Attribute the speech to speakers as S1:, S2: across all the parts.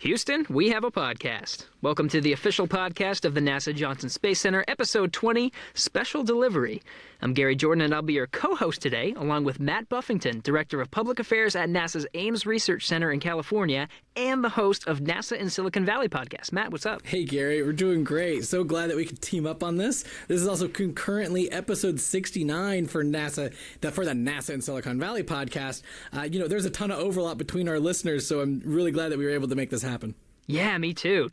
S1: Houston, we have a podcast. Welcome to the official podcast of the NASA Johnson Space Center, episode 20, Special Delivery. I'm Gary Jordan, and I'll be your co-host today, along with Matt Buffington, Director of Public Affairs at NASA's Ames Research Center in California, and the host of NASA in Silicon Valley podcast. Matt, what's up?
S2: Hey, Gary. We're doing great. So glad that we could team up on this. This is also concurrently episode 69 for NASA, for the NASA in Silicon Valley podcast. There's a ton of overlap between our listeners, so I'm really glad that we were able to make this happen.
S1: Yeah, me too.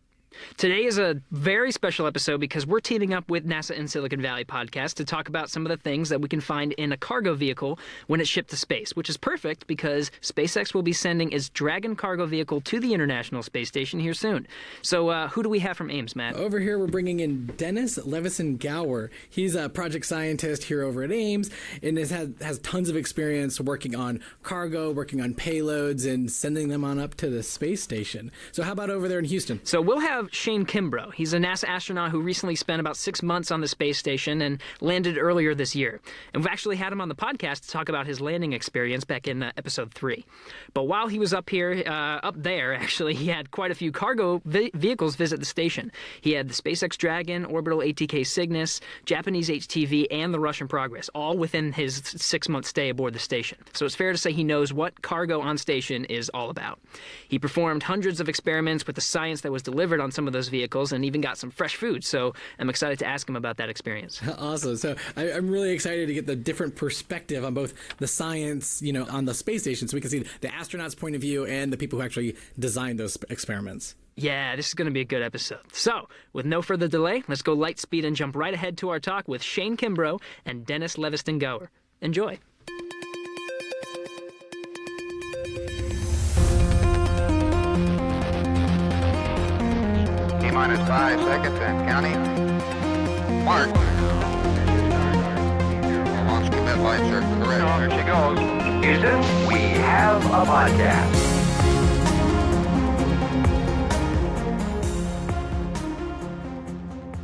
S1: Today is a very special episode because we're teaming up with NASA in Silicon Valley podcast to talk about some of the things that we can find in a cargo vehicle when it's shipped to space, which is perfect because SpaceX will be sending its Dragon cargo vehicle to the International Space Station here soon. So who do we have from Ames, Matt?
S2: Over here, we're bringing in Dennis Levison-Gower. He's a project scientist here over at Ames and has tons of experience working on cargo, working on payloads, and sending them on up to the space station. So how about over there in Houston?
S1: So we'll have Shane Kimbrough. He's a NASA astronaut who recently spent about 6 months on the space station and landed earlier this year. And we've actually had him on the podcast to talk about his landing experience back in episode 3. But while he was up there, he had quite a few cargo vehicles visit the station. He had the SpaceX Dragon, Orbital ATK Cygnus, Japanese HTV, and the Russian Progress, all within his 6-month stay aboard the station. So it's fair to say he knows what cargo on station is all about. He performed hundreds of experiments with the science that was delivered on some of those vehicles and even got some fresh food. So I'm excited to ask him about that experience.
S2: Awesome. So I'm really excited to get the different perspective on both the science, on the space station, so we can see the astronaut's point of view and the people who actually designed those experiments.
S1: Yeah, this is going to be a good episode. So, with no further delay, let's go light speed and jump right ahead to our talk with Shane Kimbrough and Dennis Levison-Gower. Enjoy.
S3: Minus 5 seconds and counting. Mark. Launch commit lights are correct.
S4: There she goes. Houston, we have a podcast.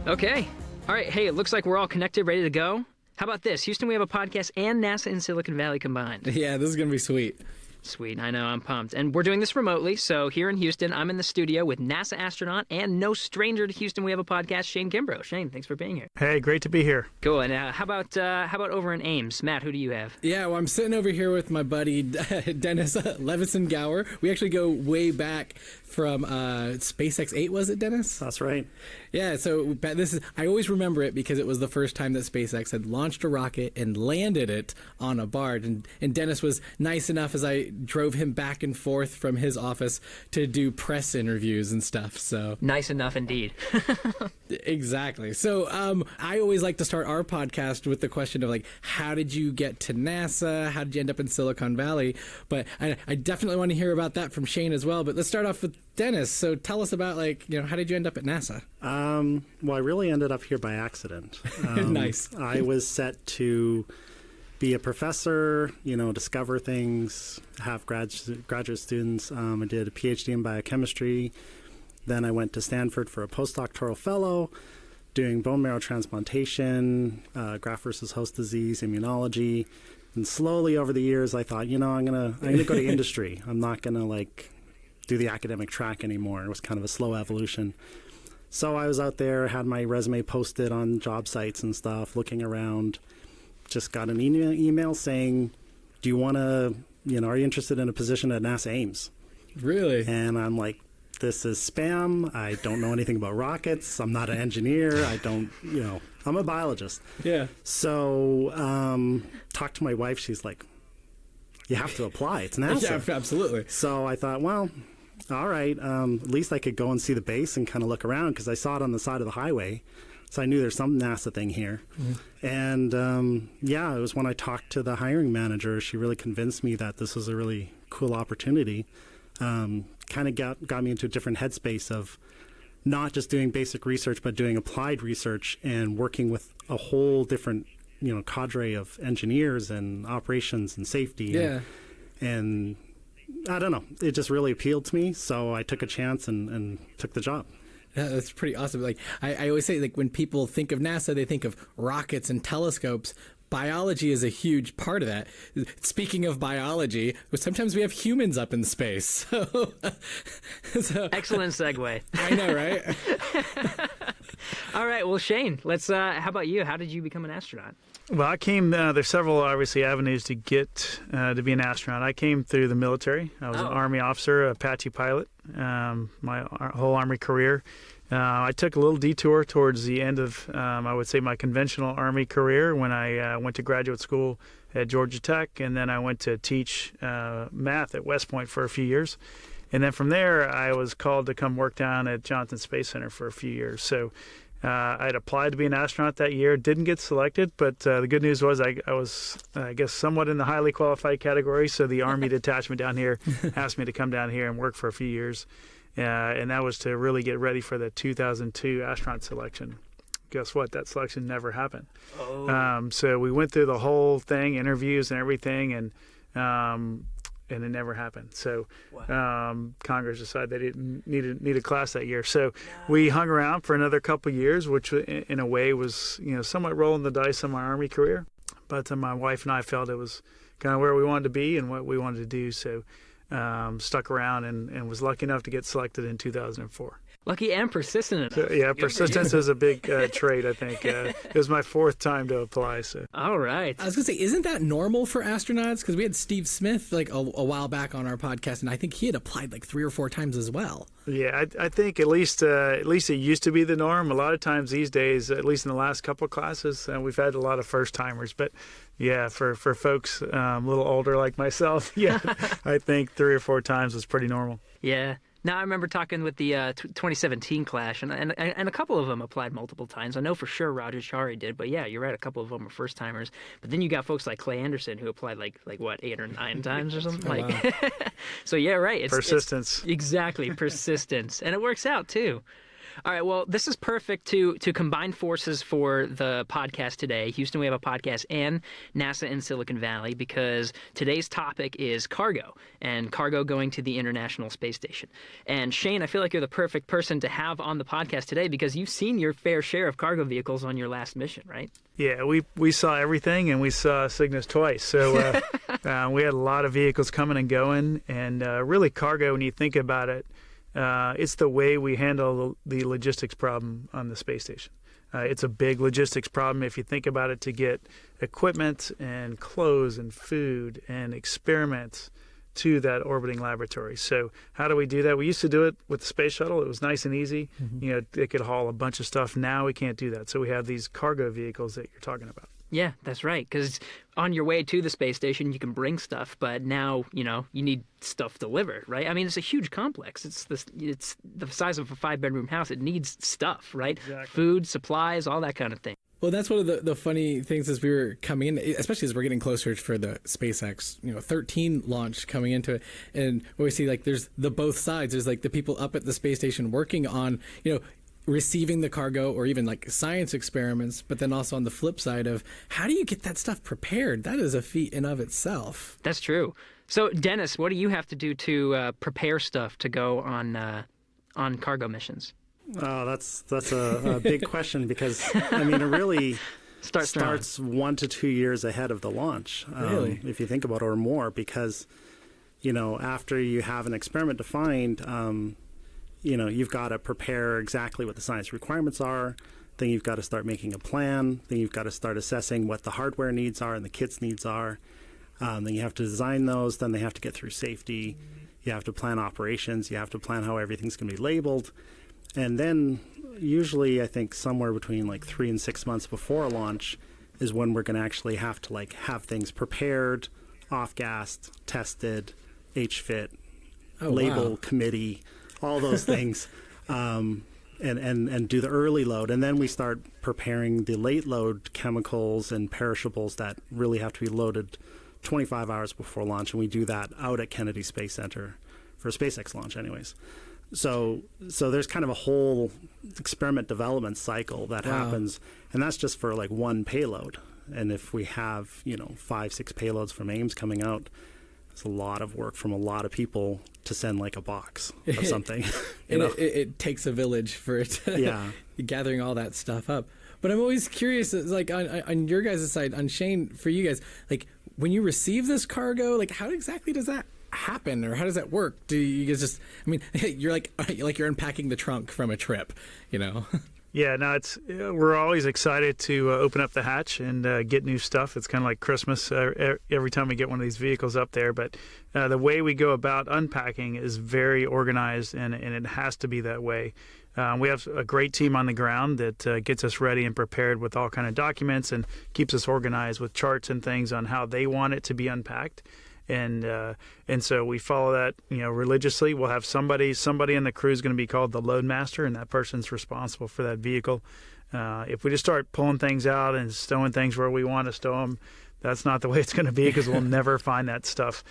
S1: Okay. All right. Hey, it looks like we're all connected, ready to go. How about this? Houston, we have a podcast and NASA in Silicon Valley combined.
S2: Yeah, this is going to be sweet.
S1: Sweet. I know. I'm pumped. And we're doing this remotely. So here in Houston, I'm in the studio with NASA astronaut and no stranger to Houston. We have a podcast, Shane Kimbrough. Shane, thanks for being here.
S5: Hey, great to be here.
S1: Cool. And how about over in Ames? Matt, who do you have?
S2: Yeah, well, I'm sitting over here with my buddy, Dennis Levison-Gower. We actually go way back from SpaceX 8, was it, Dennis?
S5: That's right.
S2: Yeah, so I always remember it because it was the first time that SpaceX had launched a rocket and landed it on a barge. And Dennis was nice enough as I drove him back and forth from his office to do press interviews and stuff. So
S1: nice enough indeed.
S2: Exactly. So I always like to start our podcast with the question of how did you get to NASA? How did you end up in Silicon Valley? But I definitely want to hear about that from Shane as well. But let's start off with Dennis. So tell us about how did you end up at NASA?
S5: Well, I really ended up here by accident.
S2: Nice.
S5: I was set to be a professor, discover things, have graduate students. I did a PhD in biochemistry. Then I went to Stanford for a postdoctoral fellow, doing bone marrow transplantation, graft versus host disease, immunology. And slowly over the years, I thought, I'm gonna go to industry. I'm not gonna do the academic track anymore. It was kind of a slow evolution. So I was out there, had my resume posted on job sites and stuff, looking around. Just got an email saying, do you want to, are you interested in a position at NASA Ames?
S2: Really?
S5: And I'm like, this is spam. I don't know anything about rockets. I'm not an engineer. I don't, I'm a biologist.
S2: Yeah.
S5: So talked to my wife. She's like, you have to apply. It's NASA.
S2: Yeah, absolutely. So
S5: I thought, well, all right. At least I could go and see the base and kind of look around because I saw it on the side of the highway. So I knew there's some NASA thing here. Mm-hmm. And it was when I talked to the hiring manager, she really convinced me that this was a really cool opportunity. Kind of got me into a different headspace of not just doing basic research, but doing applied research and working with a whole different, cadre of engineers and operations and safety.
S2: Yeah.
S5: And I don't know, it just really appealed to me. So I took a chance and took the job.
S2: Yeah, that's pretty awesome. I always say, when people think of NASA, they think of rockets and telescopes. biology is a huge part of that. Speaking of biology, sometimes we have humans up in space. So
S1: Excellent segue.
S2: I know, right?
S1: All right, well, Shane, let's. How about you? How did you become an astronaut?
S6: Well, I came. There's several obviously avenues to get to be an astronaut. I came through the military. I was an Army officer, Apache pilot. My whole Army career. I took a little detour towards the end of, I would say, my conventional Army career when I went to graduate school at Georgia Tech, and then I went to teach math at West Point for a few years. And then from there, I was called to come work down at Johnson Space Center for a few years. So I had applied to be an astronaut that year, didn't get selected, but the good news was I was, I guess, somewhat in the highly qualified category. So the Army detachment down here asked me to come down here and work for a few years. And that was to really get ready for the 2002 astronaut selection. Guess what? That selection never happened. So we went through the whole thing, interviews and everything, and it never happened. So Congress decided they didn't need a class that year. So we hung around for another couple of years, which in a way was somewhat rolling the dice on my Army career. But my wife and I felt it was kind of where we wanted to be and what we wanted to do. So stuck around and was lucky enough to get selected in 2004.
S1: Lucky and persistent enough.
S6: So, yeah, persistence is a big trait, I think. It was my fourth time to apply. So.
S1: All right.
S2: I was going to say, isn't that normal for astronauts? Because we had Steve Smith like a while back on our podcast, and I think he had applied like 3 or 4 times as well.
S6: Yeah, I think at least it used to be the norm. A lot of times these days, at least in the last couple of classes, we've had a lot of first timers. But yeah, for folks a little older like myself, yeah, I think 3 or 4 times was pretty normal.
S1: Yeah. Now, I remember talking with the 2017 class, and a couple of them applied multiple times. I know for sure Roger Chari did, but yeah, you're right, a couple of them were first-timers. But then you got folks like Clay Anderson who applied like what, 8 or 9 times or something?
S2: Wow.
S1: So yeah, right.
S6: Persistence.
S1: Exactly, persistence. And it works out, too. All right, well, this is perfect to combine forces for the podcast today. Houston, we have a podcast, and NASA in Silicon Valley, because today's topic is cargo, and cargo going to the International Space Station. And Shane, I feel like you're the perfect person to have on the podcast today because you've seen your fair share of cargo vehicles on your last mission, right?
S6: Yeah, we saw everything, and we saw Cygnus twice. So we had a lot of vehicles coming and going, and really cargo, when you think about it, it's the way we handle the logistics problem on the space station. It's a big logistics problem if you think about it, to get equipment and clothes and food and experiments to that orbiting laboratory. So how do we do that? We used to do it with the space shuttle. It was nice and easy. Mm-hmm. It could haul a bunch of stuff. Now we can't do that. So we have these cargo vehicles that you're talking about. Yeah,
S1: that's right. Because on your way to the space station, you can bring stuff, but now you need stuff delivered, right? I mean, it's a huge complex. It's the size of a 5-bedroom house. It needs stuff, right?
S6: Exactly.
S1: Food, supplies, all that kind of thing.
S2: Well, that's one of the funny things as we were coming in, especially as we're getting closer for the SpaceX 13 launch coming into it, and we see like there's the both sides. There's like the people up at the space station working on receiving the cargo or even like science experiments, but then also on the flip side of how do you get that stuff prepared? That is a feat in of itself.
S1: That's true. So, Dennis, what do you have to do to prepare stuff to go on cargo missions?
S5: Oh, that's a big question because, I mean, it really starts 1 to 2 years ahead of the launch,
S2: really?
S5: If you think about it, or more, because, after you have an experiment defined, you've got to prepare exactly what the science requirements are. Then you've got to start making a plan. Then you've got to start assessing what the hardware needs are and the kit's needs are. Then you have to design those. Then they have to get through safety. You have to plan operations. You have to plan how everything's going to be labeled. And then usually I think somewhere between like 3 and 6 months before launch is when we're going to actually have to have things prepared, off-gassed, tested, H-fit, label, committee, all those things, and do the early load. And then we start preparing the late load chemicals and perishables that really have to be loaded 25 hours before launch. And we do that out at Kennedy Space Center for a SpaceX launch anyways. So there's kind of a whole experiment development cycle that happens, and that's just for like one payload. And if we have 5, 6 payloads from Ames coming out, it's a lot of work from a lot of people to send like a box of something.
S2: It takes a village for it. Gathering all that stuff up. But I'm always curious, like on your guys' side, on Shane, for you guys, like when you receive this cargo, like how exactly does that happen, or how does that work? Do you guys just, I mean, you're like you're unpacking the trunk from a trip, you know?
S6: Yeah, no, we're always excited to open up the hatch and get new stuff. It's kind of like Christmas every time we get one of these vehicles up there. But the way we go about unpacking is very organized, and it has to be that way. We have a great team on the ground that gets us ready and prepared with all kind of documents and keeps us organized with charts and things on how they want it to be unpacked. And so we follow that, religiously. We'll have somebody in the crew is going to be called the load master, and that person's responsible for that vehicle. If we just start pulling things out and stowing things where we want to stow them, that's not the way it's going to be, because we'll never find that stuff.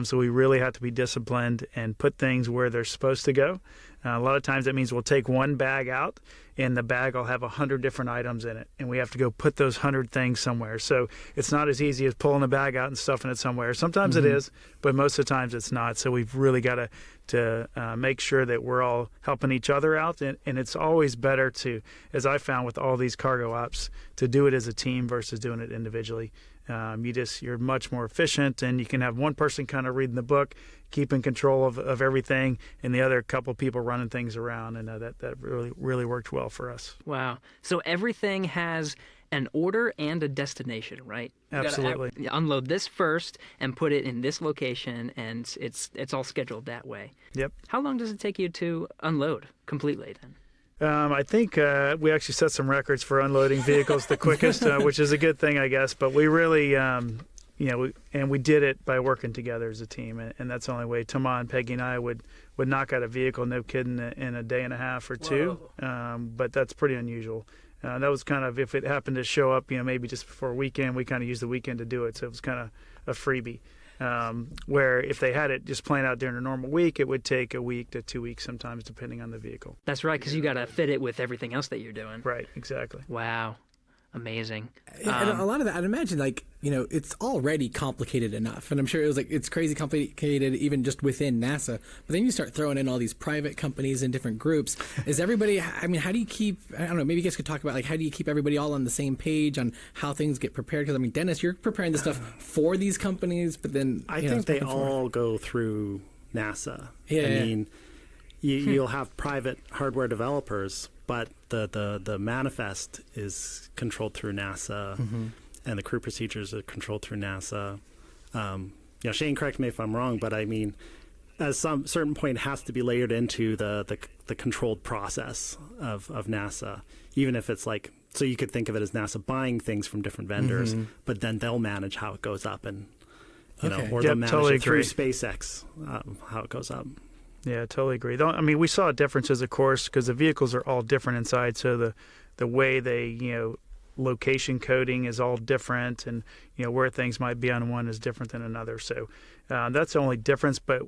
S6: So we really have to be disciplined and put things where they're supposed to go. A lot of times that means we'll take one bag out, and the bag will have 100 different items in it, and we have to go put those 100 things somewhere. So it's not as easy as pulling a bag out and stuffing it somewhere. Sometimes it is, but most of the times it's not. So we've really got to make sure that we're all helping each other out, and it's always better to, as I found with all these cargo ops, to do it as a team versus doing it individually. You're much more efficient, and you can have one person kind of reading the book, keeping control of everything, and the other couple people running things around, and that really worked well for us.
S1: Wow. So everything has an order and a destination, right? You
S6: Absolutely.
S1: gotta unload this first and put it in this location, and it's all scheduled that way.
S6: Yep.
S1: How long does it take you to unload completely then?
S6: I think we actually set some records for unloading vehicles the quickest, which is a good thing, I guess. But we really, we did it by working together as a team, and that's the only way. Tama and Peggy and I would knock out a vehicle, no kidding, in a day and a half or two. But that's pretty unusual. That was kind of, if it happened to show up, maybe just before a weekend, we kind of used the weekend to do it. So it was kind of a freebie. Where if they had it just planned out during a normal week, it would take a week to 2 weeks sometimes, depending on the vehicle.
S1: That's right, because you got to fit it with everything else that you're doing.
S6: Right, exactly.
S1: Wow. Amazing.
S2: And a lot of that, I'd imagine, it's already complicated enough. And I'm sure it's crazy complicated even just within NASA. But then you start throwing in all these private companies and different groups. Is everybody, how do you keep, I don't know, maybe you guys could talk about, how do you keep everybody all on the same page on how things get prepared? Because, Dennis, you're preparing the stuff for these companies, but then...
S5: I think they all go through NASA.
S2: Yeah.
S5: You'll have private hardware developers, but the manifest is controlled through NASA, and the crew procedures are controlled through NASA. Shane, correct me if I'm wrong, but at some certain point, it has to be layered into the controlled process of NASA, even if it's so you could think of it as NASA buying things from different vendors, but then they'll manage how it goes up, and or they'll manage
S6: totally
S5: it through
S6: agree.
S5: SpaceX, how it goes up.
S6: Yeah, totally agree. We saw differences, of course, because the vehicles are all different inside. So the way they, location coding is all different, and where things might be on one is different than another. So that's the only difference. But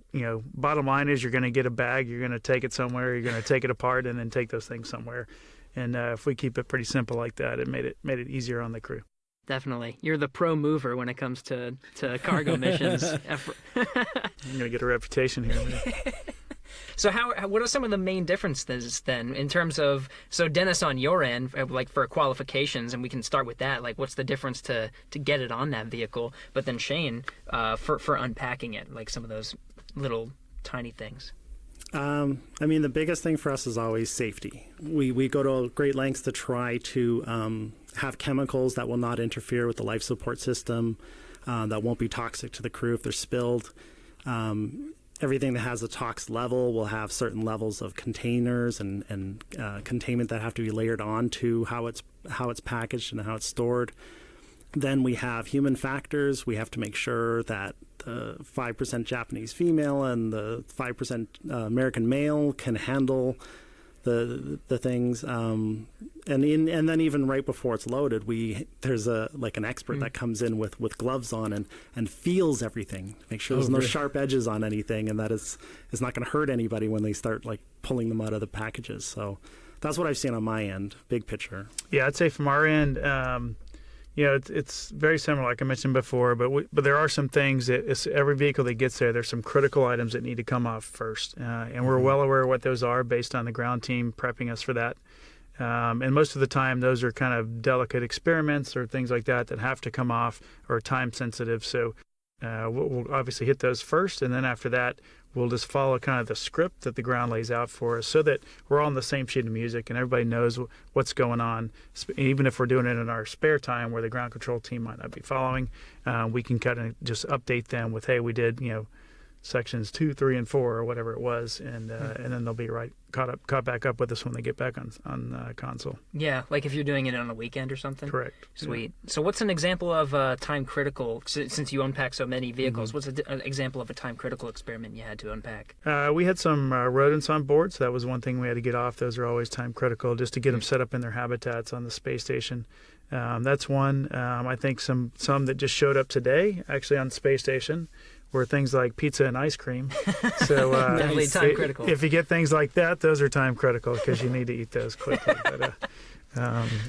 S6: bottom line is you're going to get a bag, you're going to take it somewhere, you're going to take it apart, and then take those things somewhere. And if we keep it pretty simple like that, it made it easier on the crew.
S1: Definitely. You're the pro mover when it comes to cargo missions.
S6: I'm going to get a reputation here. Man.
S1: So what are some of the main differences then in terms of, so Dennis, on your end, for qualifications, and we can start with that, what's the difference to get it on that vehicle? But then Shane, for unpacking it, some of those little tiny things.
S5: The biggest thing for us is always safety. We go to great lengths to try to have chemicals that will not interfere with the life support system, that won't be toxic to the crew if they're spilled. Everything that has a tox level will have certain levels of containers and containment that have to be layered onto how it's packaged and how it's stored. Then we have human factors. We have to make sure that the 5% Japanese female and the 5% American male can handle the things. And then even right before it's loaded, there's an expert that comes in with gloves on and feels everything, make sure there's no sharp edges on anything, and that is not going to hurt anybody when they start pulling them out of the packages. So that's what I've seen on my end, big picture.
S6: Yeah, I'd say from our end, it's very similar, like I mentioned before, but there are some things that every vehicle that gets there's some critical items that need to come off first, and we're well aware of what those are based on the ground team prepping us for that. And most of the time, those are kind of delicate experiments or things like that that have to come off or time sensitive. So we'll obviously hit those first, and then after that, we'll just follow kind of the script that the ground lays out for us so that we're all on the same sheet of music and everybody knows what's going on. Even if we're doing it in our spare time where the ground control team might not be following, we can kind of just update them with, hey, we did, sections 2, 3, and 4 or whatever it was, and then they'll be caught back up with us when they get back on console.
S1: Yeah, like if you're doing it on a weekend or something.
S6: Correct.
S1: Sweet. So what's an example of time critical? Since you unpack so many vehicles, what's an example of a time critical experiment you had to unpack?
S6: We had some rodents on board, so that was one thing we had to get off. Those are always time critical, just to get them set up in their habitats on the space station. That's one. I think some that just showed up today, actually on the space station, were things like pizza and ice cream. So
S1: definitely time critical.
S6: If you get things like that, those are time critical because you need to eat those quickly. But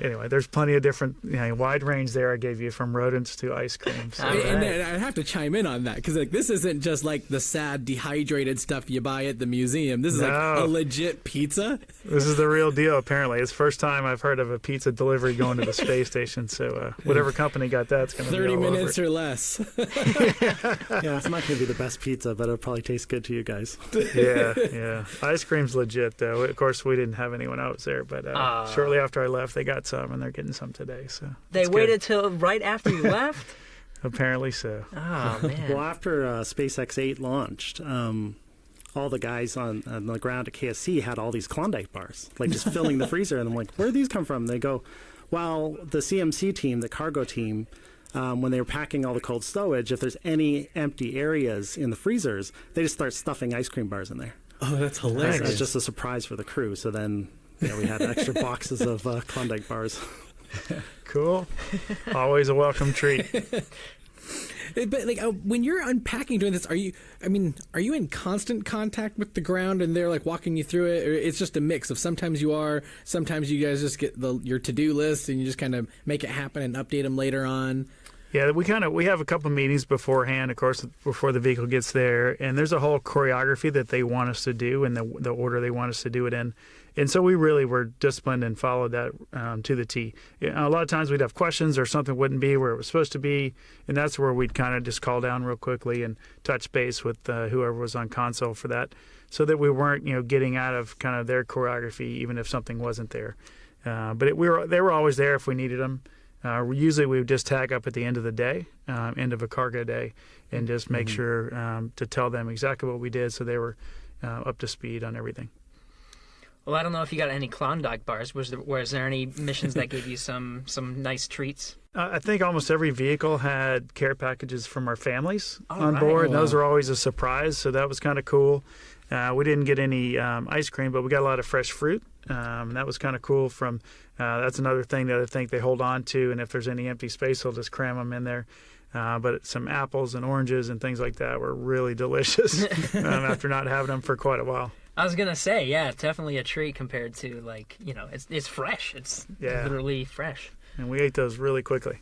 S6: anyway, there's plenty of different, wide range there I gave you, from rodents to ice cream. So,
S2: And I have to chime in on that because this isn't just like the sad dehydrated stuff you buy at the museum. This is like a legit pizza.
S6: This is the real deal, apparently. It's the first time I've heard of a pizza delivery going to the space station. So whatever company got that's going to be
S2: 30
S6: all
S2: minutes
S6: over.
S2: or less.
S5: Yeah, it's not going to be the best pizza, but it'll probably taste good to you guys.
S6: Yeah. Ice cream's legit, though. Of course, we didn't have anyone else there, but shortly after I left, they got some, and they're getting some today. So
S1: They
S6: it's
S1: waited
S6: good.
S1: till right after you left?
S6: Apparently so.
S1: Oh, man.
S5: Well, after SpaceX 8 launched, all the guys on the ground at KSC had all these Klondike bars, like just filling the freezer. And I'm like, where did these come from? They go, well, the CMC team, the cargo team, when they were packing all the cold stowage, if there's any empty areas in the freezers, they just start stuffing ice cream bars in there.
S2: Oh, that's hilarious.
S5: It's just a surprise for the crew. So then we had extra boxes of Klondike bars.
S6: Cool. Always a welcome treat.
S2: But like when you're unpacking doing this, are you in constant contact with the ground and they're like walking you through it, or it's just a mix of sometimes you are, sometimes you guys just get your to-do list and you just kind of make it happen and update them later on?
S6: Yeah, we have a couple meetings beforehand, of course, before the vehicle gets there, and there's a whole choreography that they want us to do and the order they want us to do it in. And so we really were disciplined and followed that to the T. A lot of times we'd have questions or something wouldn't be where it was supposed to be, and that's where we'd kind of just call down real quickly and touch base with whoever was on console for that, so that we weren't getting out of kind of their choreography even if something wasn't there. But they were always there if we needed them. Usually we would just tag up at the end of the day, end of a cargo day, and just make sure to tell them exactly what we did so they were up to speed on everything.
S1: Well, I don't know if you got any Klondike bars. Was there any missions that gave you some nice treats?
S6: I think almost every vehicle had care packages from our families on
S1: right.
S6: board.
S2: Oh, wow.
S6: Those were always a surprise, so that was kind of cool. We didn't get any ice cream, but we got a lot of fresh fruit. That was kind of cool. That's another thing that I think they hold on to, and if there's any empty space, they'll just cram them in there. But some apples and oranges and things like that were really delicious after not having them for quite a while.
S1: I was gonna say, yeah, it's definitely a treat compared to it's fresh. It's literally fresh.
S6: And we ate those really quickly.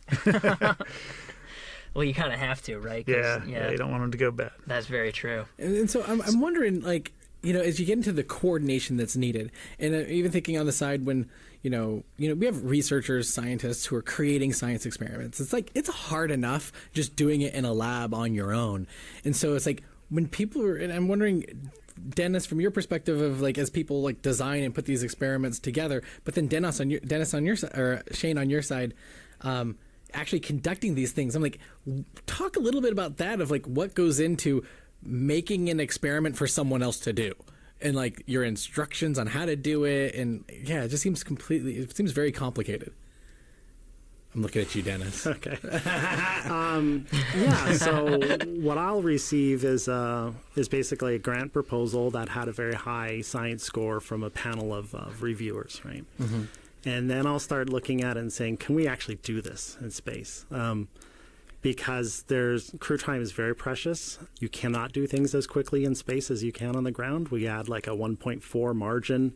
S1: Well, you kind of have to, right?
S6: Yeah, you don't want them to go bad.
S1: That's very true.
S2: And so I'm wondering, as you get into the coordination that's needed, and even thinking on the side when, we have researchers, scientists who are creating science experiments. It's like, it's hard enough just doing it in a lab on your own. And so it's like when people are, and I'm wondering, Dennis, from your perspective of as people design and put these experiments together, but then Dennis on your side, or Shane on your side, actually conducting these things. I'm like, talk a little bit about that of what goes into making an experiment for someone else to do, and your instructions on how to do it, and it just seems very complicated. I'm looking at you, Dennis.
S5: Okay. So what I'll receive is basically a grant proposal that had a very high science score from a panel of reviewers, right? Mm-hmm. And then I'll start looking at it and saying, can we actually do this in space? Because crew time is very precious. You cannot do things as quickly in space as you can on the ground. We had a 1.4 margin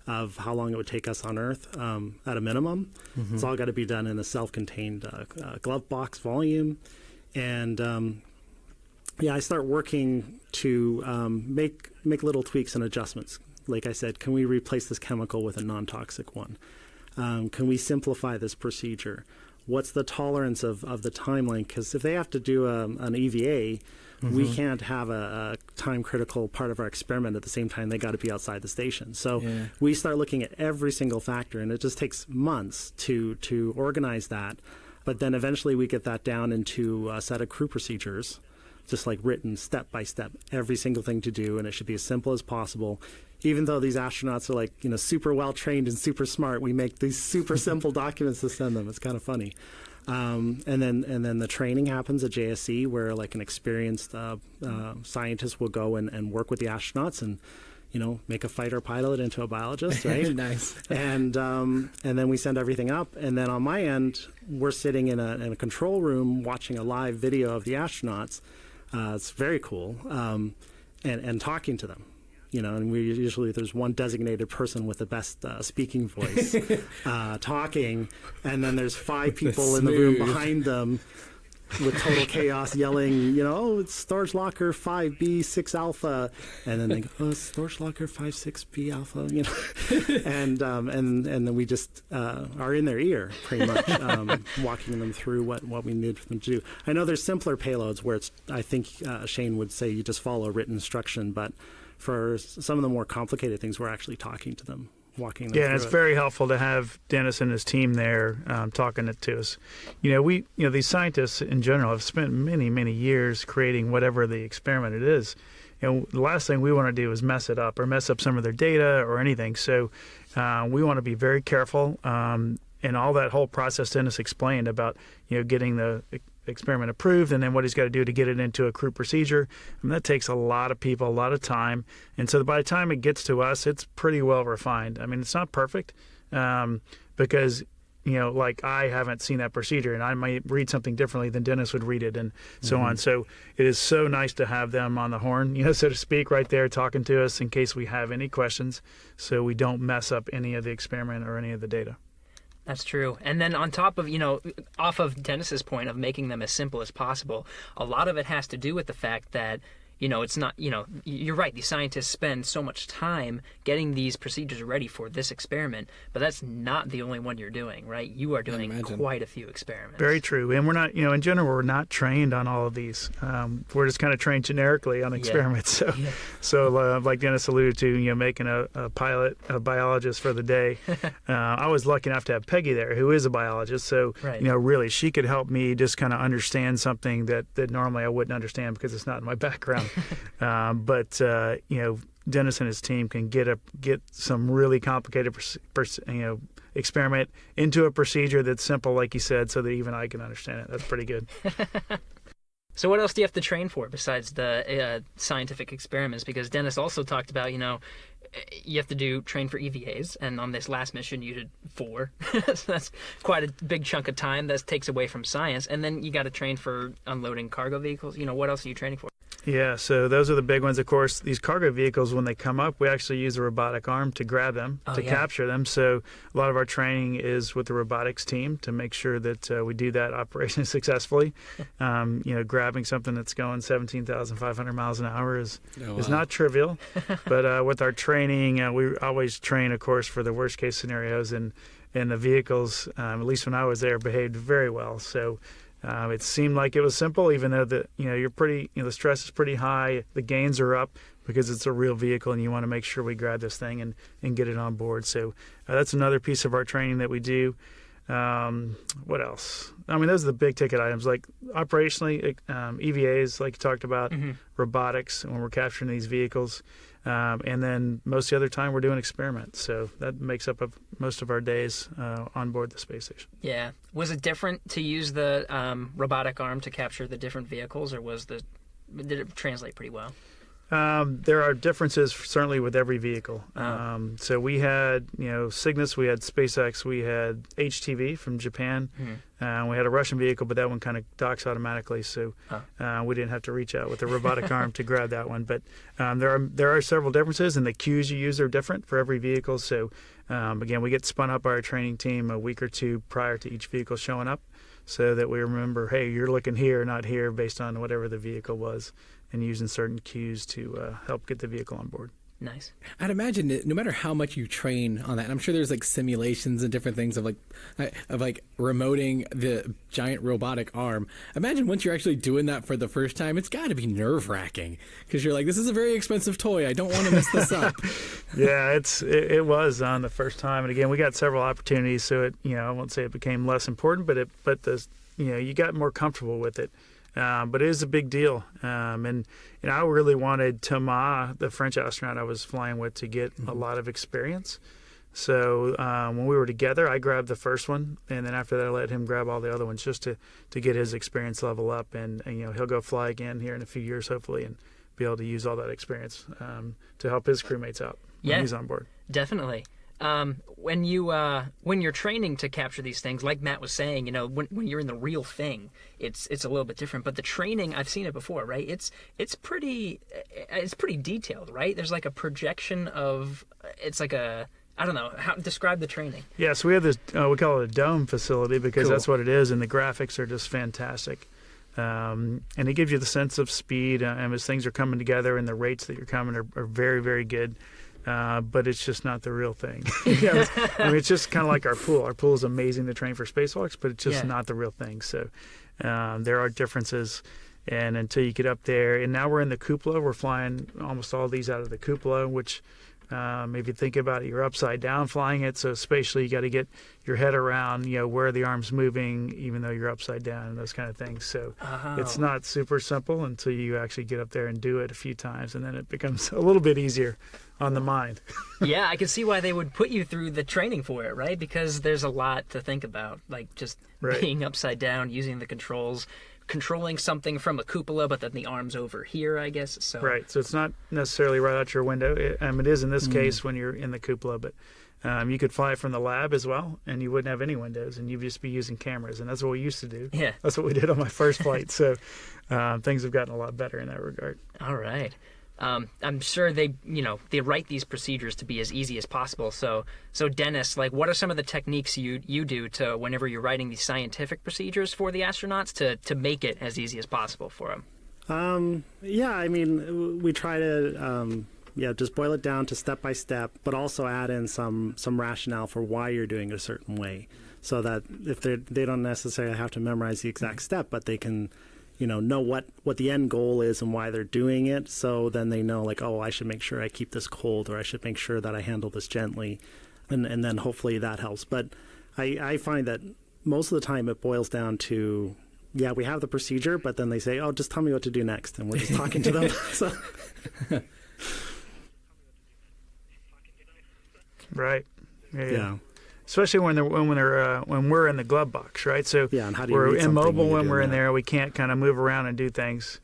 S5: of how long it would take us on Earth at a minimum. Mm-hmm. It's all got to be done in a self-contained glove box volume. And I start working to make little tweaks and adjustments. Like I said, can we replace this chemical with a non-toxic one? Can we simplify this procedure? What's the tolerance of the time length? Because if they have to do an EVA, we can't have a time critical part of our experiment at the same time. They got to be outside the station. So we start looking at every single factor, and it just takes months to organize that. But then eventually we get that down into a set of crew procedures, just like written step by step, every single thing to do, and it should be as simple as possible. Even though these astronauts are like, super well trained and super smart, we make these super simple documents to send them. It's kind of funny. And then the training happens at JSC, where like an experienced scientist will go and work with the astronauts and make a fighter pilot into a biologist, right?
S2: Nice.
S5: And then we send everything up, and then on my end, we're sitting in a control room watching a live video of the astronauts. It's very cool, and talking to them. And we usually, there's one designated person with the best speaking voice talking, and then there's 5 people in the room behind them with total chaos yelling, oh, it's storage locker 5B 6 alpha, and then they go, oh, it's storage locker 56B alpha, and then we just are in their ear pretty much, walking them through what we need for them to do. I know there's simpler payloads where I think Shane would say you just follow written instruction, but for some of the more complicated things, we're actually talking to them, walking them through
S6: and it's very helpful to have Dennis and his team there talking it to us. These scientists in general have spent many, many years creating whatever the experiment it is. The last thing we want to do is mess it up or mess up some of their data or anything. So we want to be very careful. And all that whole process Dennis explained about, getting the experiment approved and then what he's got to do to get it into a crew procedure. And that takes a lot of people, a lot of time. And so by the time it gets to us, it's pretty well refined. I mean, it's not perfect because, like I haven't seen that procedure and I might read something differently than Dennis would read it and so on. So it is so nice to have them on the horn, so to speak, right there talking to us in case we have any questions so we don't mess up any of the experiment or any of the data.
S1: That's true. And then on top of, off of Dennis's point of making them as simple as possible, a lot of it has to do with the fact that, it's not, you're right, these scientists spend so much time getting these procedures ready for this experiment, but that's not the only one you're doing, right? You are doing quite a few experiments.
S6: Very true. And we're not, in general, we're not trained on all of these. We're just kind of trained generically on experiments. So like Dennis alluded to, making a pilot, a biologist for the day. I was lucky enough to have Peggy there, who is a biologist. So, really, she could help me just kind of understand something that normally I wouldn't understand because it's not in my background. But Dennis and his team can get some really complicated experiment into a procedure that's simple, like you said, so that even I can understand it. That's pretty good.
S1: So what else do you have to train for besides the scientific experiments? Because Dennis also talked about, you have to train for EVAs, and on this last mission you did 4. So that's quite a big chunk of time that takes away from science. And then you got to train for unloading cargo vehicles. What else are you training for?
S6: Yeah, so those are the big ones. Of course, these cargo vehicles, when they come up, we actually use a robotic arm to grab them, capture them. So a lot of our training is with the robotics team to make sure that we do that operation successfully. Grabbing something that's going 17,500 miles an hour is not trivial. But with our training, we always train, of course, for the worst case scenarios. And the vehicles, at least when I was there, behaved very well. So it seemed like it was simple, even though the stress is pretty high. The gains are up because it's a real vehicle, and you want to make sure we grab this thing and get it on board. So that's another piece of our training that we do. What else? I mean, those are the big ticket items, like operationally, EVAs, like you talked about, robotics when we're capturing these vehicles. And then most of the other time we're doing experiments. So that makes up most of our days on board the space station.
S1: Yeah. Was it different to use the robotic arm to capture the different vehicles, or did it translate pretty well?
S6: There are differences certainly with every vehicle. So we had, Cygnus, we had SpaceX, we had HTV from Japan. We had a Russian vehicle, but that one kind of docks automatically, so we didn't have to reach out with a robotic arm to grab that one. But there are several differences, and the cues you use are different for every vehicle. So again, we get spun up by our training team a week or two prior to each vehicle showing up, so that we remember, hey, you're looking here, not here, based on whatever the vehicle was, and using certain cues to help get the vehicle on board.
S1: Nice.
S2: I'd imagine that no matter how much you train on that, and I'm sure there's like simulations and different things of like remoting the giant robotic arm. Imagine once you're actually doing that for the first time, it's got to be nerve-wracking because you're like, this is a very expensive toy. I don't want to mess this up.
S6: Yeah, it was on the first time, and again, we got several opportunities, so it, I won't say it became less important, but you got more comfortable with it. But it is a big deal, and I really wanted Thomas, the French astronaut I was flying with, to get a lot of experience. So when we were together, I grabbed the first one, and then after that, I let him grab all the other ones just to get his experience level up, and he'll go fly again here in a few years, hopefully, and be able to use all that experience to help his crewmates out when he's on board.
S1: Definitely. When you're training to capture these things, like Matt was saying, when you're in the real thing, it's a little bit different. But the training, I've seen it before, right? It's pretty detailed, right? There's like a projection of, it's like a, I don't know, how describe the training.
S6: Yeah, so we have this, we call it a dome facility because
S1: Cool.
S6: that's what it is, and the graphics are just fantastic. And it gives you the sense of speed, and as things are coming together and the rates that you're coming are very, very good. But it's just not the real thing. It's just kind of like our pool. Our pool is amazing to train for spacewalks, but it's just not the real thing. So there are differences, and until you get up there, and now we're in the cupola. We're flying almost all these out of the cupola, which if you think about it, you're upside down flying it. So spatially, you got to get your head around, where the arm's moving, even though you're upside down and those kind of things. So it's not super simple until you actually get up there and do it a few times, and then it becomes a little bit easier on the mind.
S1: Yeah, I can see why they would put you through the training for it, right? Because there's a lot to think about, like just being upside down, using the controls, controlling something from a cupola, but then the arm's over here, I guess. So
S6: Right, so it's not necessarily right out your window. It is in this case when you're in the cupola, but you could fly from the lab as well, and you wouldn't have any windows, and you'd just be using cameras, and that's what we used to do.
S1: Yeah.
S6: That's what we did on my first flight, so things have gotten a lot better in that regard.
S1: All right. I'm sure they write these procedures to be as easy as possible. So Dennis, like, what are some of the techniques you do to whenever you're writing these scientific procedures for the astronauts to make it as easy as possible for them?
S5: We try to just boil it down to step by step, but also add in some rationale for why you're doing it a certain way, so that if they don't necessarily have to memorize the exact step, but they can know what the end goal is and why they're doing it. So then they know, like, oh, I should make sure I keep this cold, or I should make sure that I handle this gently. And then hopefully that helps. But I find that most of the time it boils down to, we have the procedure, but then they say, oh, just tell me what to do next. And we're just talking to them. So.
S6: Right. Yeah. Especially when we're in the glove box, right? So
S5: and how do you
S6: we're
S5: read something
S6: immobile
S5: when you're
S6: when we're
S5: doing
S6: in
S5: that?
S6: there. We can't kind of move around and do things.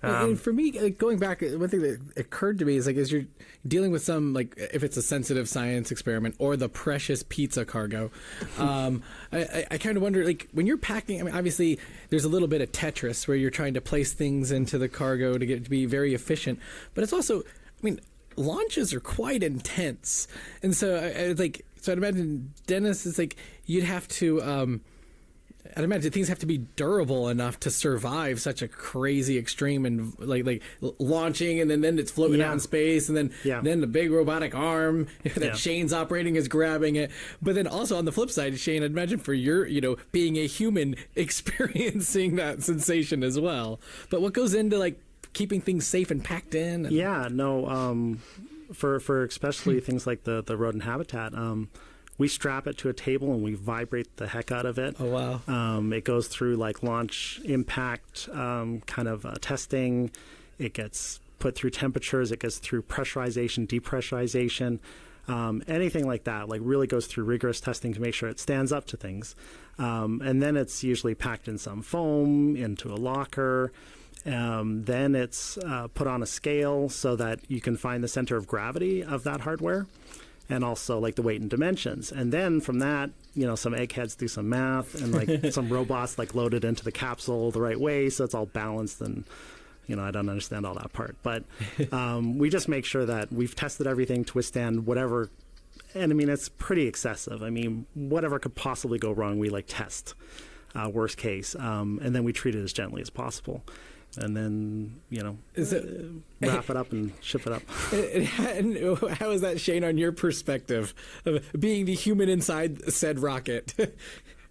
S2: And for me, going back, one thing that occurred to me is, like, as you're dealing with some, like, if it's a sensitive science experiment or the precious pizza cargo, I kind of wonder, like, when you're packing, I mean, obviously there's a little bit of Tetris where you're trying to place things into the cargo to get it to be very efficient, but it's also, I mean, launches are quite intense. And so I'd imagine, Dennis, it's like you'd have to, I'd imagine things have to be durable enough to survive such a crazy extreme, and like launching, and then it's floating out in space, and then the big robotic arm that Shane's operating is grabbing it. But then also on the flip side, Shane, I'd imagine for your, being a human experiencing that sensation as well. But what goes into, like, keeping things safe and packed in?
S5: For especially things like the rodent habitat, we strap it to a table and we vibrate the heck out of it.
S2: Oh, wow.
S5: It goes through, like, launch impact testing. It gets put through temperatures. It gets through pressurization, depressurization, anything like that. Like, really goes through rigorous testing to make sure it stands up to things. And then it's usually packed in some foam into a locker. Then it's put on a scale so that you can find the center of gravity of that hardware, and also, like, the weight and dimensions. And then from that, some eggheads do some math, and, like, some robots, like, load it into the capsule the right way so it's all balanced. And I don't understand all that part, but we just make sure that we've tested everything to withstand whatever. And I mean, it's pretty excessive. I mean, whatever could possibly go wrong, we, like, test worst case, and then we treat it as gently as possible. and then
S2: Is it,
S5: wrap it up and ship it up.
S2: and how is that, Shane, on your perspective of being the human inside said rocket,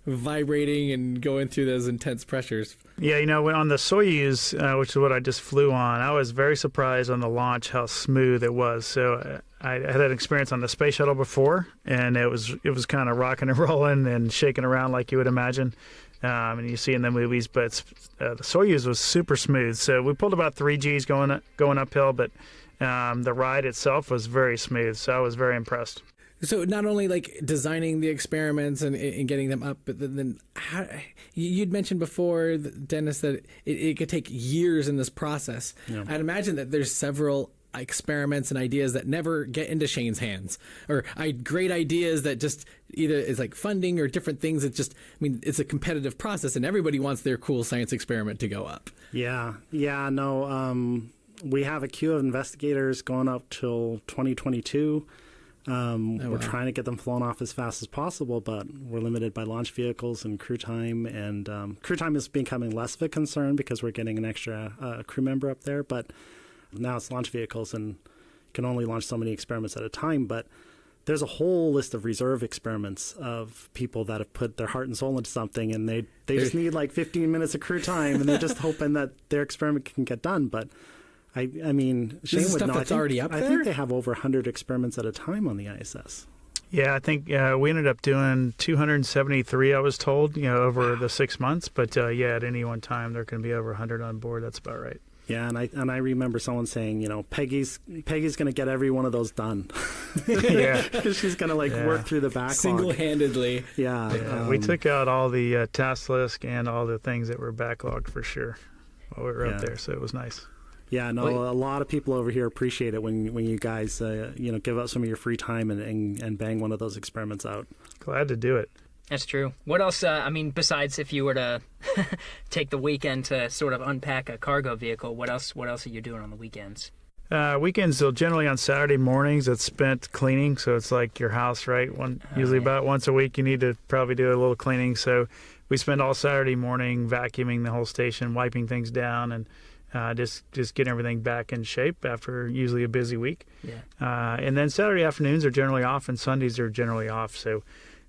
S2: vibrating and going through those intense pressures?
S6: Yeah, when on the Soyuz, which is what I just flew on, I was very surprised on the launch how smooth it was. So I had an experience on the space shuttle before, and it was kind of rocking and rolling and shaking around like you would imagine, and you see in the movies. But the Soyuz was super smooth. So we pulled about 3 Gs going uphill, but the ride itself was very smooth. So I was very impressed.
S2: So not only like designing the experiments and getting them up, but then how, you'd mentioned before, Dennis, that it could take years in this process. Yeah. I'd imagine that there's several experiments and ideas that never get into Shane's hands, or great ideas that just either is like funding or different things. It's a competitive process, and everybody wants their cool science experiment to go up.
S5: Yeah. No, we have a queue of investigators going up till 2022. We're trying to get them flown off as fast as possible, but we're limited by launch vehicles and crew time. And crew time is becoming less of a concern because we're getting an extra crew member up there. But now it's launch vehicles and can only launch so many experiments at a time. But there's a whole list of reserve experiments of people that have put their heart and soul into something, and they just need like 15 minutes of crew time, and they're just hoping that their experiment can get done. But I mean, Shane would know.
S2: That's already up there?
S5: I think they have over 100 experiments at a time on the ISS.
S6: Yeah, I think we ended up doing 273, I was told, over the 6 months. But at any one time, there can be over 100 on board. That's about right.
S5: Yeah, and I remember someone saying, Peggy's going to get every one of those done.
S6: Yeah,
S5: she's going to work through the backlog
S2: single-handedly.
S5: Yeah,
S6: we took out all the task list and all the things that were backlogged for sure while we were up there. So it was nice.
S5: Yeah, no, a lot of people over here appreciate it when you guys give up some of your free time and bang one of those experiments out.
S6: Glad to do it.
S1: That's true. What else, besides if you were to take the weekend to sort of unpack a cargo vehicle, what else are you doing on the weekends?
S6: Weekends, so generally on Saturday mornings, it's spent cleaning. So it's like your house, right? About once a week, you need to probably do a little cleaning. So we spend all Saturday morning vacuuming the whole station, wiping things down, and just getting everything back in shape after usually a busy week. Yeah. And then Saturday afternoons are generally off, and Sundays are generally off. So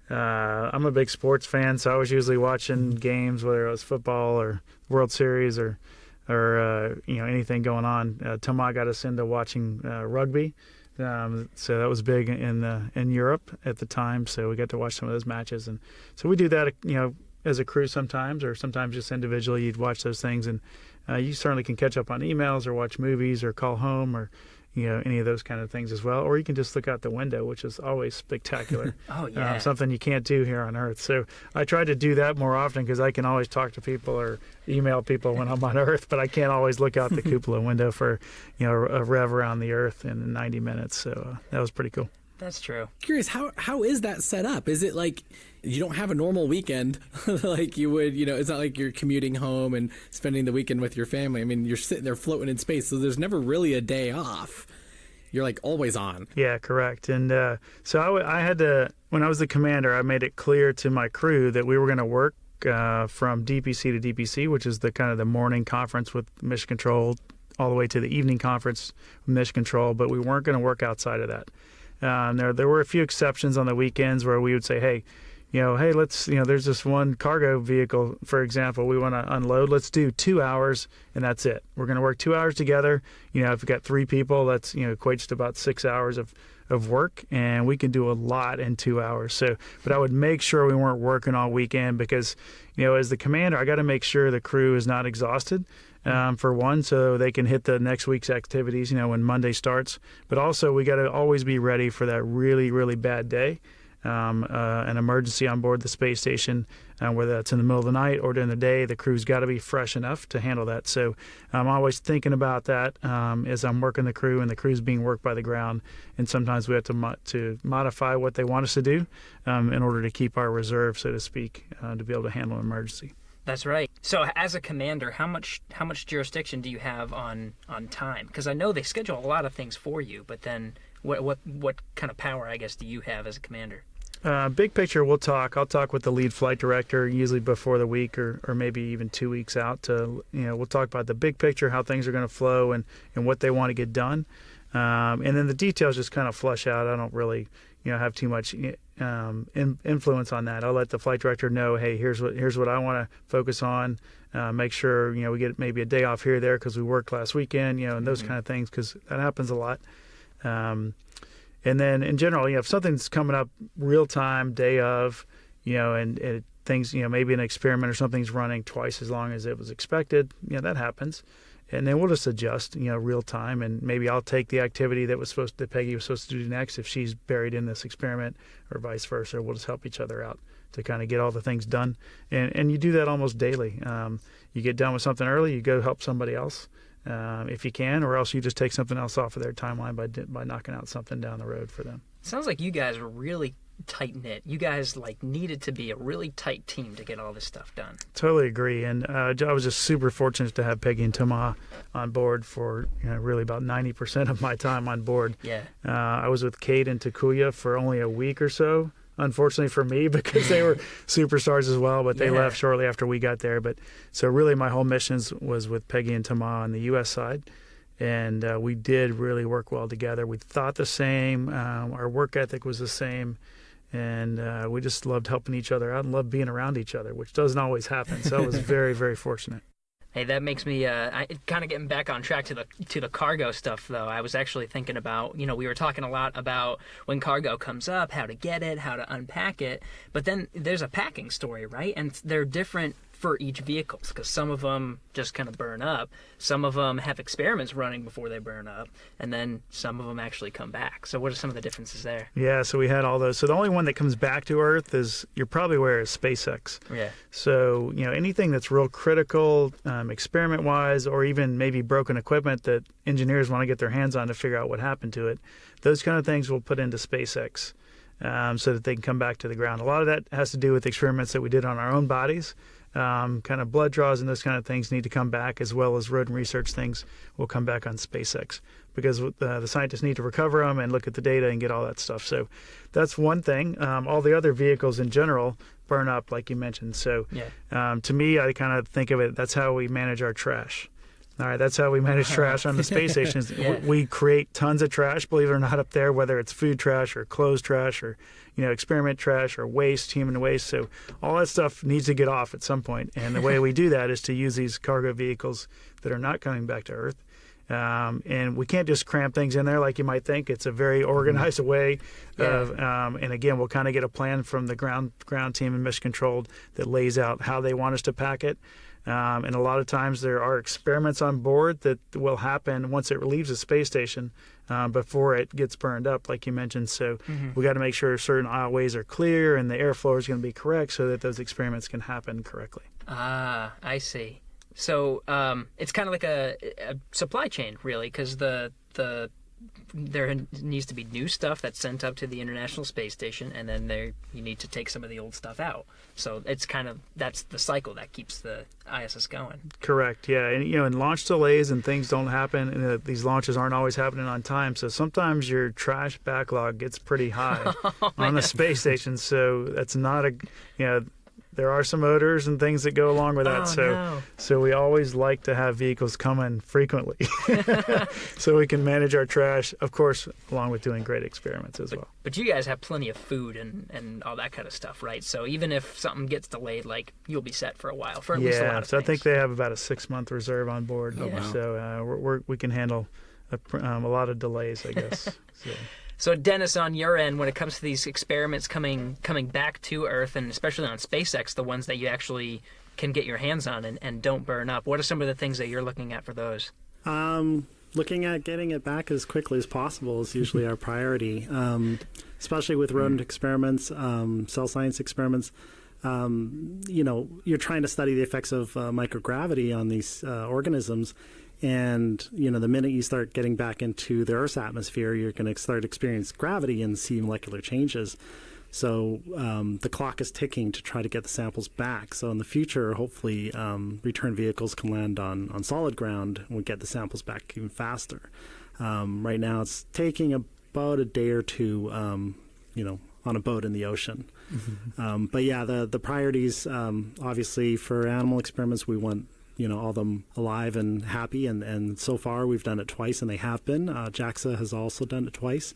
S6: I'm a big sports fan, so I was usually watching games, whether it was football or World Series or anything going on. Toma got us into watching rugby, so that was big in Europe at the time. So we got to watch some of those matches, and so we do that, as a crew sometimes, or sometimes just individually. You'd watch those things, and you certainly can catch up on emails or watch movies or call home or any of those kind of things as well. Or you can just look out the window, which is always spectacular.
S1: Oh, yeah.
S6: Something you can't do here on Earth. So I try to do that more often because I can always talk to people or email people when I'm on Earth, but I can't always look out the cupola window for, a rev around the Earth in 90 minutes. So that was pretty cool.
S1: That's true.
S2: Curious, how is that set up? Is it like you don't have a normal weekend like you would, it's not like you're commuting home and spending the weekend with your family. I mean, you're sitting there floating in space, so there's never really a day off. You're like always on.
S6: Yeah, correct. And so I had to, when I was the commander, I made it clear to my crew that we were going to work from DPC to DPC, which is the kind of the morning conference with Mission Control, all the way to the evening conference with Mission Control, but we weren't going to work outside of that. There were a few exceptions on the weekends where we would say, hey, let's, there's this one cargo vehicle, for example, we want to unload. Let's do 2 hours, and that's it. We're going to work 2 hours together. If we've got 3 people, that's, equates to about 6 hours of work, and we can do a lot in 2 hours. So, but I would make sure we weren't working all weekend because, as the commander, I got to make sure the crew is not exhausted. For one, so they can hit the next week's activities, when Monday starts. But also, we got to always be ready for that really, really bad day, an emergency on board the space station, whether that's in the middle of the night or during the day. The crew's got to be fresh enough to handle that. So I'm always thinking about that as I'm working the crew, and the crew's being worked by the ground. And sometimes we have to modify what they want us to do in order to keep our reserve, so to speak, to be able to handle an emergency.
S1: That's right. So as a commander, how much jurisdiction do you have on time? Because I know they schedule a lot of things for you, but then what kind of power, I guess, do you have as a commander?
S6: Big picture, I'll talk with the lead flight director usually before the week or maybe even 2 weeks out to, we'll talk about the big picture, how things are going to flow and what they want to get done. And then the details just kind of flush out. I don't really, have too much influence on that. I'll let the flight director know, hey, here's what I want to focus on. Make sure, we get maybe a day off here or there because we worked last weekend, and those kind of things, because that happens a lot. And then in general, if something's coming up real time, day of, and things, maybe an experiment or something's running twice as long as it was expected, that happens. And then we'll just adjust, real time. And maybe I'll take the activity that Peggy was supposed to do next if she's buried in this experiment, or vice versa. We'll just help each other out to kind of get all the things done. And you do that almost daily. You get done with something early, you go help somebody else. If you can, or else you just take something else off of their timeline by knocking out something down the road for them.
S1: Sounds like you guys are really tight-knit. You guys needed to be a really tight team to get all this stuff done.
S6: Totally agree. And I was just super fortunate to have Peggy and Tomas on board for really about 90% of my time on board.
S1: Yeah.
S6: I was with Kate and Takuya for only a week or so, unfortunately for me, because they were superstars as well, but they left shortly after we got there. But so really my whole mission was with Peggy and Tomas on the U.S. side, and we did really work well together. We thought the same. Our work ethic was the same, and we just loved helping each other out and loved being around each other, which doesn't always happen. So I was very, very fortunate.
S1: Hey, that makes me kind of getting back on track to the cargo stuff, though. I was actually thinking about, we were talking a lot about when cargo comes up, how to get it, how to unpack it. But then there's a packing story, right? And they're different for each vehicle, because some of them just kind of burn up. Some of them have experiments running before they burn up, and then some of them actually come back. So what are some of the differences there?
S6: Yeah, so we had all those. So the only one that comes back to Earth is, you're probably aware, is SpaceX.
S1: Yeah.
S6: So, anything that's real critical, experiment-wise, or even maybe broken equipment that engineers want to get their hands on to figure out what happened to it, those kind of things we'll put into SpaceX so that they can come back to the ground. A lot of that has to do with experiments that we did on our own bodies. Kind of blood draws and those kind of things need to come back, as well as rodent research things will come back on SpaceX, because the scientists need to recover them and look at the data and get all that stuff. So that's one thing. All the other vehicles in general burn up, like you mentioned. So to me, I kind of think of it, that's how we manage our trash. All right, that's how we manage trash on the space stations. We create tons of trash, believe it or not, up there, whether it's food trash or clothes trash or, experiment trash or waste, human waste. So all that stuff needs to get off at some point. And the way we do that is to use these cargo vehicles that are not coming back to Earth. And we can't just cram things in there like you might think. It's a very organized way of, and again, we'll kind of get a plan from the ground team and Mission Control that lays out how they want us to pack it. And a lot of times there are experiments on board that will happen once it leaves the space station before it gets burned up, like you mentioned. So we got to make sure certain aisleways are clear and the airflow is going to be correct so that those experiments can happen correctly.
S1: Ah, I see. So it's kind of like a supply chain, really, because there needs to be new stuff that's sent up to the International Space Station, and then you need to take some of the old stuff out. So it's that's the cycle that keeps the ISS going.
S6: Correct, yeah. And, and launch delays and things don't happen, and these launches aren't always happening on time. So sometimes your trash backlog gets pretty high on the space station. So that's not there are some odors and things that go along with that. So we always like to have vehicles come in frequently so we can manage our trash, of course, along with doing great experiments as well.
S1: But you guys have plenty of food and all that kind of stuff, right? So even if something gets delayed, you'll be set for a while, for at least a lot of things.
S6: I think they have about a 6-month reserve on board.
S1: Oh, wow.
S6: So we can handle a lot of delays, I guess.
S1: So Dennis, on your end, when it comes to these experiments coming back to Earth, and especially on SpaceX, the ones that you actually can get your hands on and don't burn up, what are some of the things that you're looking at for those?
S5: Looking at getting it back as quickly as possible is usually our priority, especially with rodent experiments, cell science experiments. You're trying to study the effects of microgravity on these organisms. And, the minute you start getting back into the Earth's atmosphere, you're going to start experiencing gravity and see molecular changes. So the clock is ticking to try to get the samples back. So in the future, hopefully, return vehicles can land on solid ground and we get the samples back even faster. Right now, it's taking about a day or two, on a boat in the ocean. But yeah, the priorities, obviously for animal experiments, we want, all of them alive and happy. And so far we've done it twice, and they have been. JAXA has also done it twice.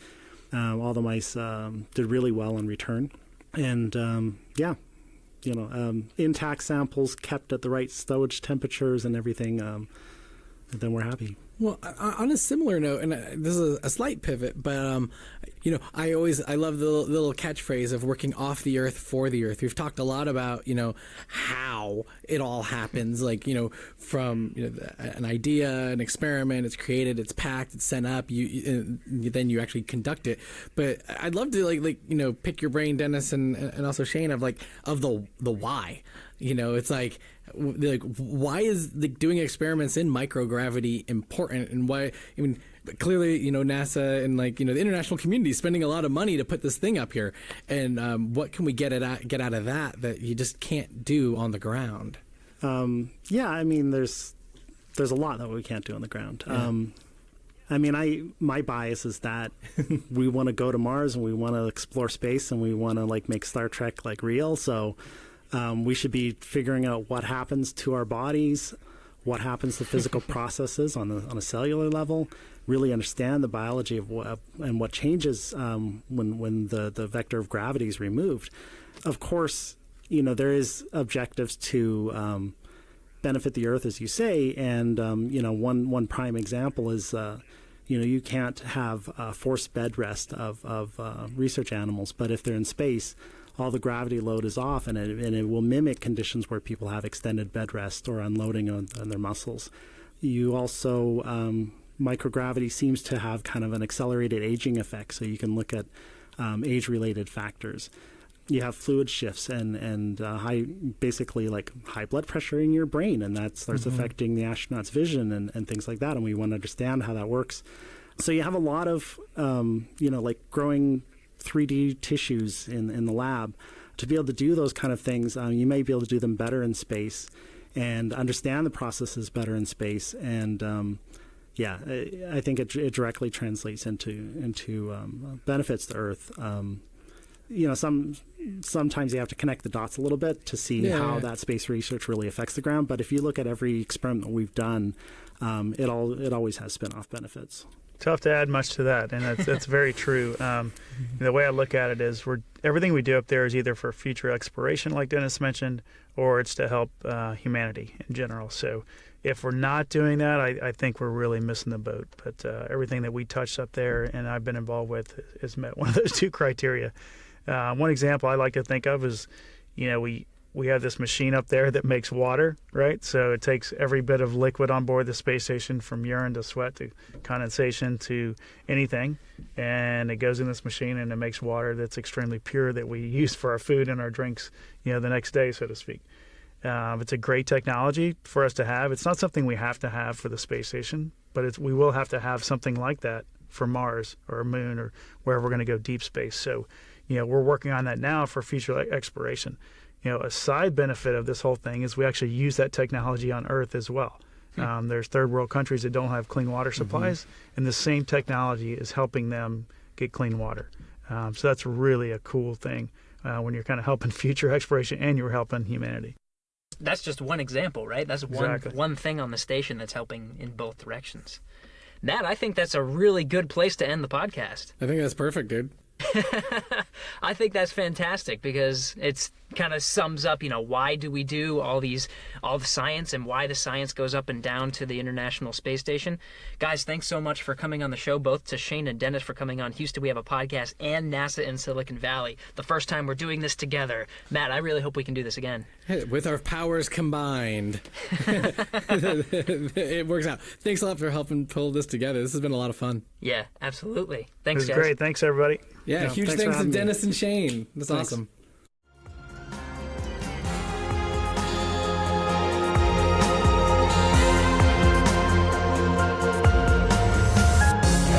S5: All the mice did really well in return. And intact samples kept at the right stowage temperatures and everything, and then we're happy.
S2: Well, on a similar note, and this is a slight pivot, but I love the little catchphrase of working off the earth for the earth. We've talked a lot about how it all happens, like from an idea, an experiment, it's created, it's packed, it's sent up, then you actually conduct it. But I'd love to pick your brain, Dennis, and also Shane, of the why. It's like why is doing experiments in microgravity important, and why? I mean, clearly, NASA and the international community is spending a lot of money to put this thing up here, and what can we get out of that you just can't do on the ground?
S5: I mean, there's a lot that we can't do on the ground.
S2: Yeah.
S5: My bias is that we want to go to Mars and we want to explore space and we want to make Star Trek real. So. We should be figuring out what happens to our bodies, what happens to physical processes on a cellular level, really understand the biology of what changes when the vector of gravity is removed. Of course, there is objectives to benefit the Earth, as you say, and one prime example is you can't have forced bed rest of research animals, but if they're in space, all the gravity load is off, and it will mimic conditions where people have extended bed rest or unloading on their muscles. You also, microgravity seems to have kind of an accelerated aging effect, so you can look at age-related factors. You have fluid shifts and high blood pressure in your brain, and that starts affecting the astronaut's vision and things like that, and we want to understand how that works. So you have a lot of, growing 3D tissues in the lab. To be able to do those kind of things, you may be able to do them better in space and understand the processes better in space. And I think it directly translates into benefits to Earth. Sometimes you have to connect the dots a little bit to see how that space research really affects the ground. But if you look at every experiment that we've done, it always has spin-off benefits.
S6: Tough to add much to that, and that's very true. The way I look at it is everything we do up there is either for future exploration, like Dennis mentioned, or it's to help humanity in general. So if we're not doing that, I think we're really missing the boat. But everything that we touched up there and I've been involved with has met one of those two criteria. One example I like to think of is, we have this machine up there that makes water, right? So it takes every bit of liquid on board the space station, from urine to sweat to condensation to anything, and it goes in this machine and it makes water that's extremely pure that we use for our food and our drinks, the next day, so to speak. It's a great technology for us to have. It's not something we have to have for the space station, but we will have to have something like that for Mars or Moon or wherever we're going to go deep space. So, we're working on that now for future exploration. A side benefit of this whole thing is we actually use that technology on Earth as well. There's third world countries that don't have clean water supplies, and the same technology is helping them get clean water. So that's really a cool thing when you're kind of helping future exploration and you're helping humanity.
S1: That's just one example, right? That's
S6: Exactly.
S1: one thing on the station that's helping in both directions. Matt, I think that's a really good place to end the podcast.
S2: I think that's perfect, dude.
S1: I think that's fantastic because it's kind of sums up, why do we do all the science and why the science goes up and down to the International Space Station. Guys, thanks so much for coming on the show, both to Shane and Dennis for coming on Houston We Have a Podcast and NASA in Silicon Valley. The first time we're doing this together. Matt, I really hope we can do this again.
S2: With our powers combined. It works out. Thanks a lot for helping pull this together. This has been a lot of fun.
S1: Yeah, absolutely. Thanks,
S6: It was
S1: guys.
S6: great. Thanks, everybody.
S2: Yeah, huge
S5: thanks for
S2: thanks to
S5: having me.
S2: Dennis and Shane. That's
S5: Thanks.
S2: awesome.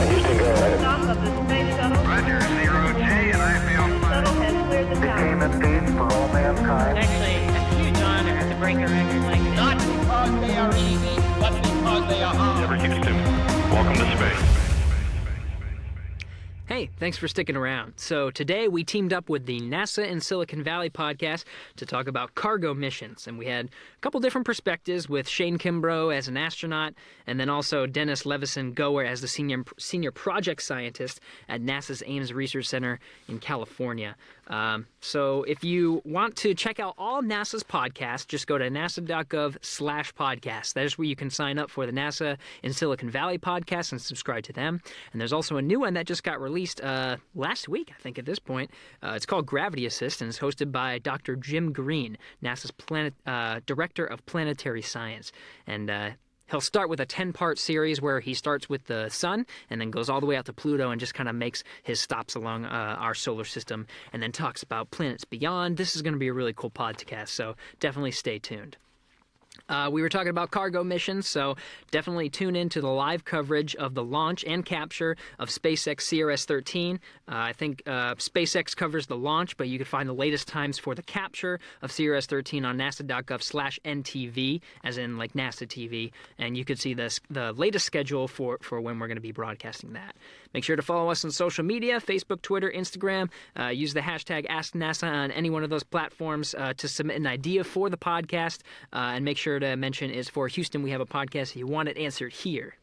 S4: Houston, go ahead.
S7: Stop of the space shuttle.
S3: Roger, 0J, and I feel
S7: Shuttle has cleared the tower.
S4: Payment date for all mankind.
S8: Actually a huge honor to break a record like this.
S9: Not because they are easy, but because they are hard.
S10: Houston, welcome to space.
S1: Hey, Thanks for sticking around. So today we teamed up with the NASA in Silicon Valley podcast to talk about cargo missions. And we had a couple different perspectives with Shane Kimbrough as an astronaut, and then also Dennis Levison-Gower as the senior project scientist at NASA's Ames Research Center in California. So if you want to check out all NASA's podcasts, just go to nasa.gov/podcast. That is where you can sign up for the NASA in Silicon Valley podcast and subscribe to them. And there's also a new one that just got released last week, I think, at this point. It's called Gravity Assist, and it's hosted by Dr. Jim Green, NASA's Director of Planetary Science. And he'll start with a 10-part series where he starts with the sun and then goes all the way out to Pluto and just kind of makes his stops along our solar system and then talks about planets beyond. This is going to be a really cool podcast, so definitely stay tuned. We were talking about cargo missions, so definitely tune in to the live coverage of the launch and capture of SpaceX CRS-13. I think SpaceX covers the launch, but you can find the latest times for the capture of CRS-13 on nasa.gov/NTV, as in like NASA TV, and you could see the latest schedule for when we're going to be broadcasting that. Make sure to follow us on social media, Facebook, Twitter, Instagram. Use the hashtag AskNASA on any one of those platforms to submit an idea for the podcast, and make sure to mention is for Houston, we have a podcast if you want it answered here.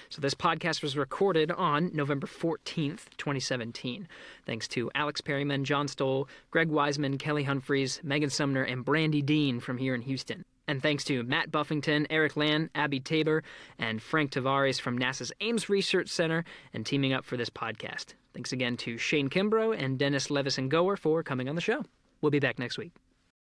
S1: So this podcast was recorded on November 14th, 2017. Thanks to Alex Perryman, John Stoll, Greg Wiseman, Kelly Humphreys, Megan Sumner, and Brandy Dean from here in Houston. And thanks to Matt Buffington, Eric Land, Abby Tabor, and Frank Tavares from NASA's Ames Research Center and teaming up for this podcast. Thanks again to Shane Kimbrough and Dennis Levison-Gower for coming on the show. We'll be back next week.